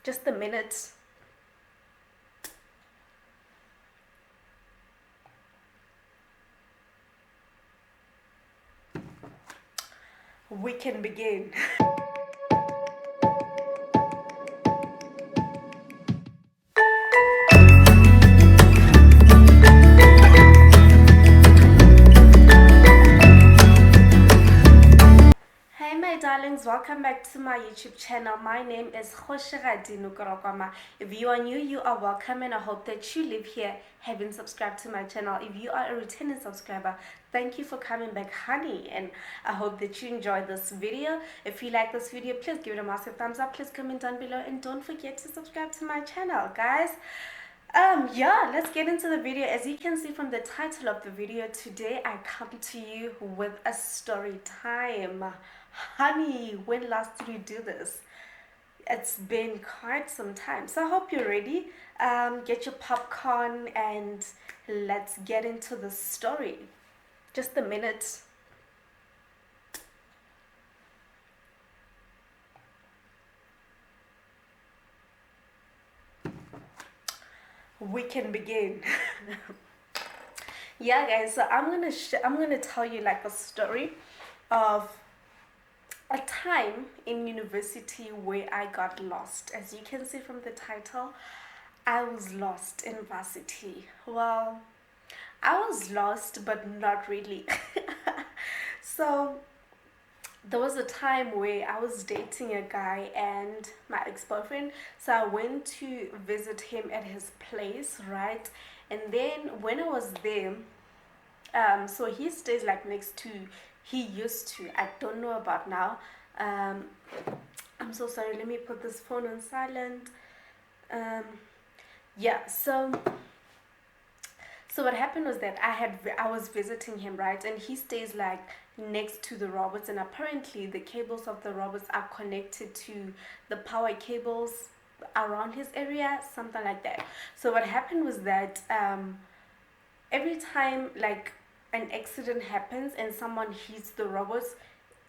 Just a minute. We can begin. Hey my darlings, welcome back to my YouTube channel. My name is Kgoshigadi Noko Rakoma. If you are new, you are welcome and I hope that you live here having subscribed to my channel. If you are a returning subscriber, thank you for coming back, honey, and I hope that you enjoyed this video. If you like this video, please give it a massive thumbs up, please comment down below and don't forget to subscribe to my channel, guys. Yeah, let's get into the video. As you can see from the title of the video, today I come to you with a story time. Honey, when last did we do this? It's been quite some time. So I hope you're ready. Get your popcorn and let's get into the story. Just a minute. We can begin. Yeah, guys, so I'm gonna tell you like a story of a time in university where I got lost. As you can see from the title, I was lost in varsity. Well, I was lost, but not really. So there was a time where I was dating a guy and my ex-boyfriend. So I went to visit him at his place, right? And then when I was there, so he stays like next to, he used to, I don't know about now. um I'm so sorry, let me put this phone on silent. um yeah, so what happened was that I was visiting him, right? And he stays like next to the robots, and apparently the cables of the robots are connected to the power cables around his area, something like that. So what happened was that every time like an accident happens and someone hits the robots,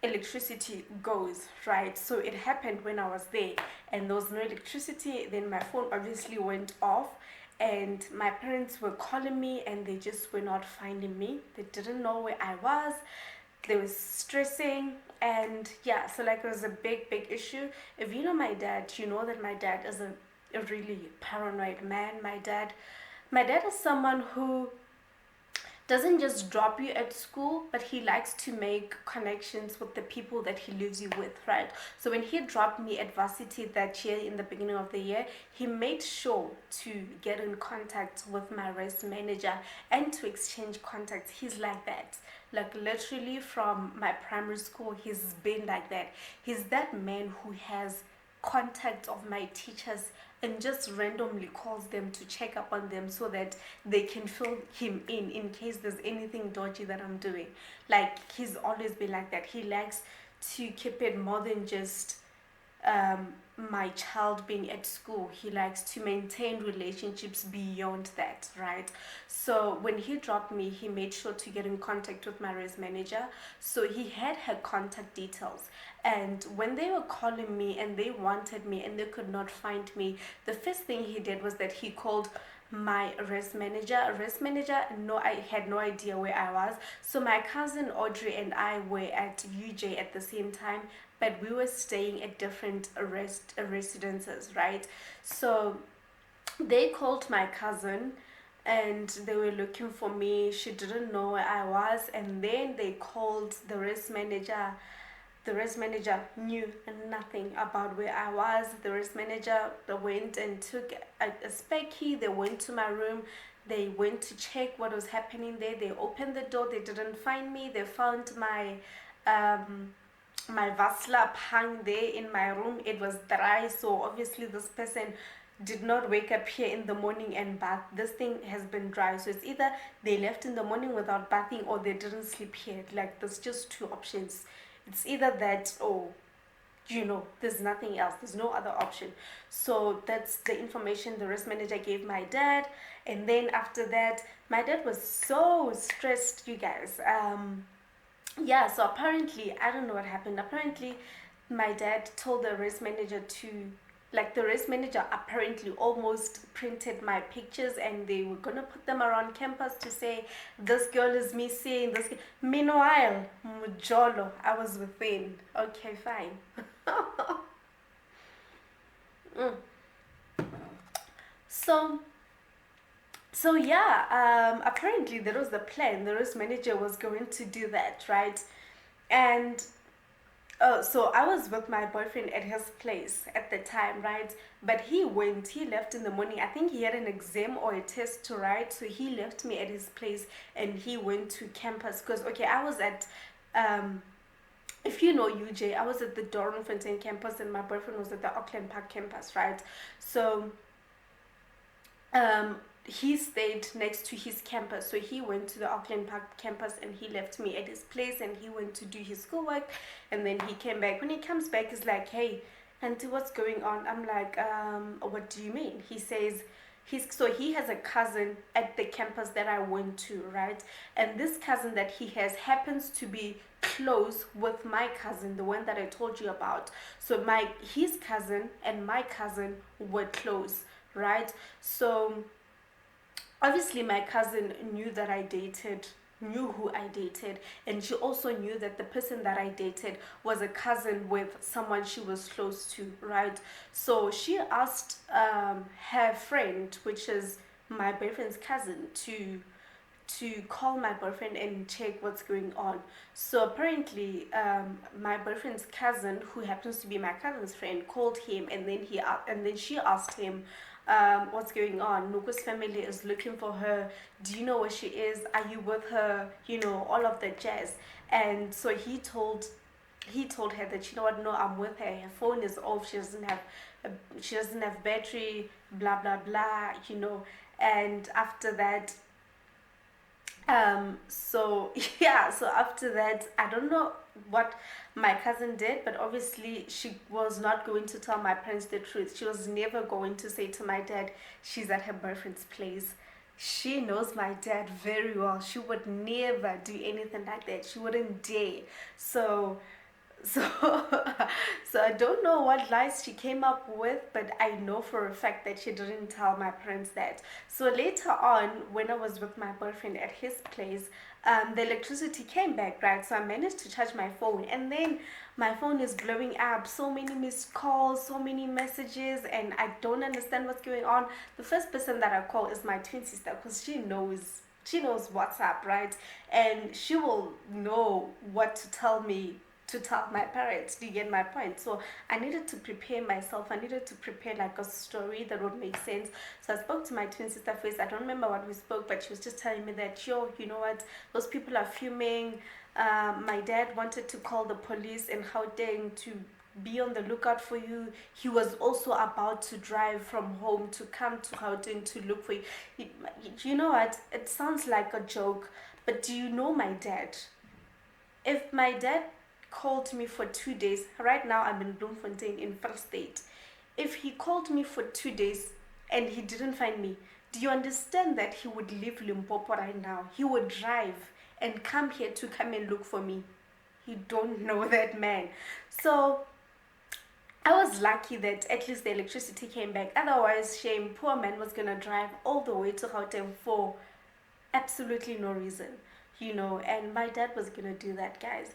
electricity goes, right? So it happened when I was there and there was no electricity. Then my phone obviously went off and my parents were calling me and they just were not finding me. They didn't know where I was. They were stressing. And yeah, so like it was a big issue. If you know my dad, you know that my dad is a really paranoid man. My dad is someone who doesn't just drop you at school, but he likes to make connections with the people that he lives you with, right? So when he dropped me at varsity that year in the beginning of the year, he made sure to get in contact with my race manager and to exchange contacts. He's like that. Like literally from my primary school, he's been like that. He's that man who has contact of my teachers and just randomly calls them to check up on them so that they can fill him in case there's anything dodgy that I'm doing. Like he's always been like that. He likes to keep it more than just um, my child being at school. He likes to maintain relationships beyond that, right? So when he dropped me, he made sure to get in contact with my race manager. So he had her contact details. And when they were calling me and they wanted me and they could not find me, the first thing he did was that he called my race manager. No, I had no idea where I was. So my cousin Audrey and I were at UJ at the same time, but we were staying at different residences, right? So they called my cousin and they were looking for me. She didn't know where I was, and then they called the race manager. The race manager knew nothing about where I was. The race manager went and took a spec key. They went to my room. They went to check what was happening there. They opened the door. They didn't find me. They found my vaslap hung there in my room. It was dry, so obviously this person did not wake up here in the morning and bath. This thing has been dry, so it's either they left in the morning without bathing or they didn't sleep here. Like there's just two options. It's either that or there's nothing else, there's no other option. So that's the information the risk manager gave my dad. And then after that, my dad was so stressed, you guys. Yeah, so apparently, I don't know what happened. Apparently my dad told the race manager to like the race manager apparently almost printed my pictures and they were gonna put them around campus to say this girl is missing. Meanwhile, Mujolo, I was within. Okay, fine. Mm. So yeah, apparently that was the plan. The race manager was going to do that, right? And so I was with my boyfriend at his place at the time, right? But he left in the morning. I think he had an exam or a test to write, so he left me at his place and he went to campus. Because, okay, I was at, if you know UJ, I was at the Doornfontein campus and my boyfriend was at the Auckland Park campus, right? So, he stayed next to his campus, so he went to the Auckland Park campus and he left me at his place and he went to do his schoolwork and then he came back. When he comes back, he's like, hey auntie, what's going on? I'm like, what do you mean? He says he has a cousin at the campus that I went to, right? And this cousin that he has happens to be close with my cousin, the one that I told you about. So his cousin and my cousin were close, right? So obviously my cousin knew who I dated, and she also knew that the person that I dated was a cousin with someone she was close to, right? So she asked her friend, which is my boyfriend's cousin, to call my boyfriend and check what's going on. So apparently, my boyfriend's cousin, who happens to be my cousin's friend, called him, and then she asked him, what's going on? Noko's family is looking for her. Do you know where she is? Are you with her? You know, all of that jazz. And so he told her that, you know what, no, I'm with her. Her phone is off. She doesn't have battery. Blah blah blah. You know. And after that, so yeah, so after that, I don't know what my cousin did, but obviously she was not going to tell my parents the truth. She was never going to say to my dad she's at her boyfriend's place. She knows my dad very well. She would never do anything like that. She wouldn't dare. So so I don't know what lies she came up with, but I know for a fact that she didn't tell my parents that. So later on, when I was with my boyfriend at his place, the electricity came back, right? So I managed to charge my phone, and then my phone is blowing up, so many missed calls, so many messages, and I don't understand what's going on. The first person that I call is my twin sister, because she knows what's up, right? And she will know what to tell me, to tell my parents. Do you get my point? So I needed to prepare myself. I needed to prepare like a story that would make sense. So I spoke to my twin sister first. I don't remember what we spoke, but she was just telling me that, yo, you know what, those people are fuming. My dad wanted to call the police in Gauteng to be on the lookout for you. He was also about to drive from home to come to Gauteng to look for you. You know what, it sounds like a joke, but do you know my dad? If my dad called me for 2 days, right now I'm in Bloemfontein in Free State. If he called me for 2 days and he didn't find me, do you understand that he would leave Limpopo right now? He would drive and come here to come and look for me. You don't know that man. So I was lucky that at least the electricity came back. Otherwise, shame, poor man was gonna drive all the way to Gauteng for absolutely no reason, you know, and my dad was gonna do that, guys.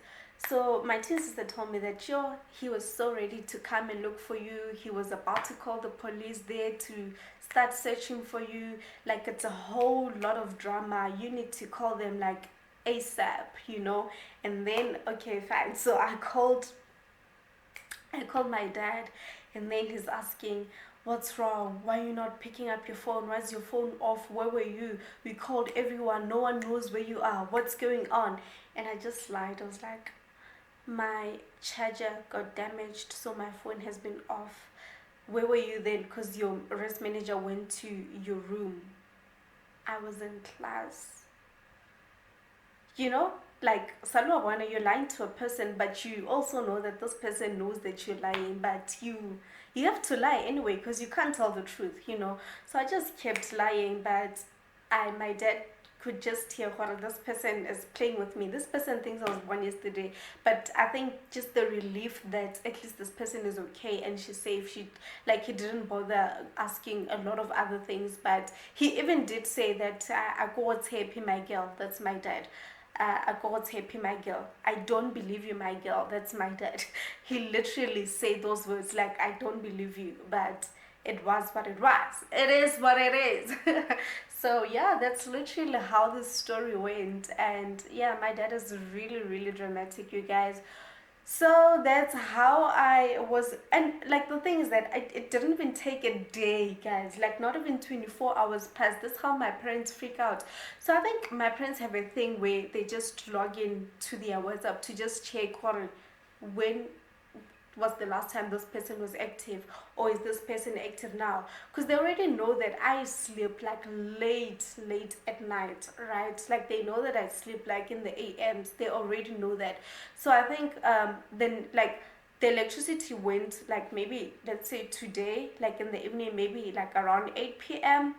So my twin sister told me that, yo, he was so ready to come and look for you. He was about to call the police there to start searching for you. Like, it's a whole lot of drama. You need to call them like ASAP, you know. And then, okay, fine. So I called my dad, and then he's asking, what's wrong? Why are you not picking up your phone? Why is your phone off? Where were you? We called everyone. No one knows where you are. What's going on? And I just lied. I was like, my charger got damaged, so my phone has been off. Where were you then? Because your rest manager went to your room. I was in class. You know, like, Salwa, you're lying to a person, but you also know that this person knows that you're lying, but you have to lie anyway because you can't tell the truth, you know. So I just kept lying, but my dad could just hear what this person is playing with me. This person thinks I was born yesterday, but I think just the relief that at least this person is okay and she's safe. He didn't bother asking a lot of other things, but he even did say that I got happy, my girl. That's my dad. I got happy, my girl. I don't believe you, my girl. That's my dad. He literally said those words like, I don't believe you, but it was what it was. It is what it is. So yeah, that's literally how this story went. And yeah, my dad is really, really dramatic, you guys. So that's how I was. And like the thing is that it didn't even take a day, guys, like not even 24 hours passed. That's how my parents freak out. So I think my parents have a thing where they just log in to their WhatsApp to just check when was the last time this person was active, or is this person active now, because they already know that I sleep like late at night, right? Like they know that I sleep like in the AMs. They already know that. So I think then like the electricity went like maybe let's say today like in the evening, maybe like around 8 p.m,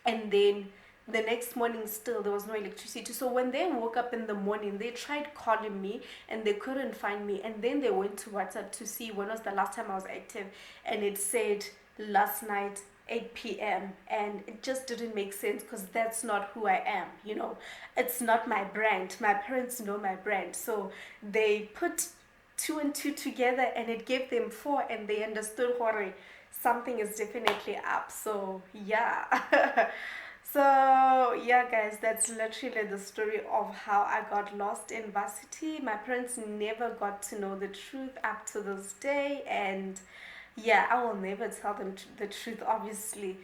and then the next morning still there was no electricity. So when they woke up in the morning, they tried calling me and they couldn't find me, and then they went to WhatsApp to see when was the last time I was active, and it said last night 8 p.m, and it just didn't make sense because that's not who I am, it's not my brand. My parents know my brand, so they put two and two together and it gave them four, and they understood what something is definitely up. So yeah. So yeah, guys, that's literally the story of how I got lost in Varsity. My parents never got to know the truth up to this day, and yeah, I will never tell them the truth, obviously.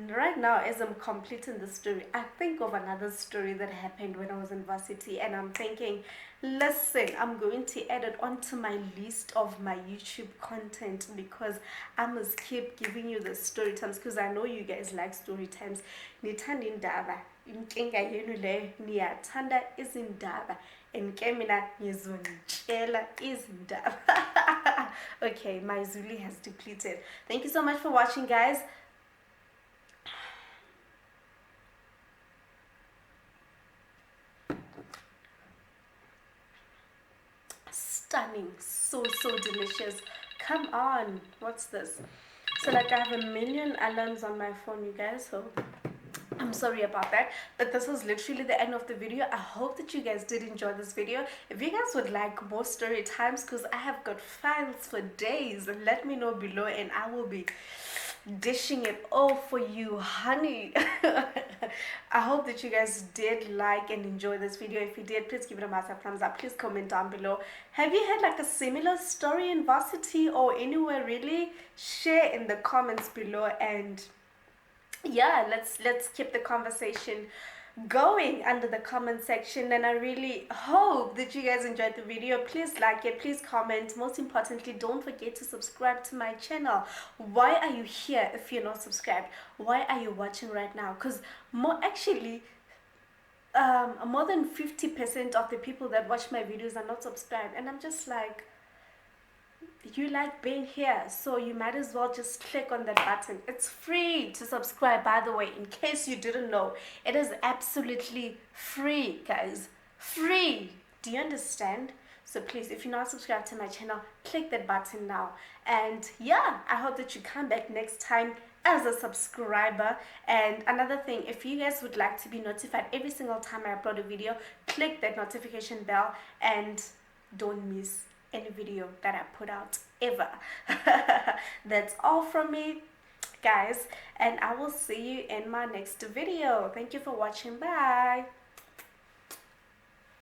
Right now, as I'm completing the story, I think of another story that happened when I was in Varsity, and I'm thinking, listen, I'm going to add it onto my list of my YouTube content, because I must keep giving you the story times, because I know you guys like story times. Nithanda indaba, inkinga yenu le niyathanda izindaba, and ke mina ngizonitshela izindaba. Okay, my Zulu has depleted. Thank you so much for watching, guys. Stunning, so delicious. Come on, what's this? So like I have a million alarms on my phone, you guys, so I'm sorry about that, but this was literally the end of the video. I hope that you guys did enjoy this video. If you guys would like more story times, because I have got files for days, let me know below and I will be dishing it all for you, honey. I hope that you guys did like and enjoy this video. If you did, please give it a massive thumbs up. Please comment down below, have you had like a similar story in Varsity or anywhere really? Share in the comments below, and yeah, let's keep the conversation going under the comment section. And I really hope that you guys enjoyed the video. Please like it, please comment. Most importantly, don't forget to subscribe to my channel. Why are you here if you're not subscribed? Why are you watching right now? Because more than 50% of the people that watch my videos are not subscribed, and I'm just like, you like being here, so you might as well just click on that button. It's free to subscribe, by the way, in case you didn't know. It is absolutely free, guys. Free. Do you understand? So please, if you're not subscribed to my channel, click that button now. And yeah, I hope that you come back next time as a subscriber. And another thing, if you guys would like to be notified every single time I upload a video, click that notification bell and don't miss any video that I put out ever. That's all from me, guys, and I will see you in my next video. Thank you for watching. Bye.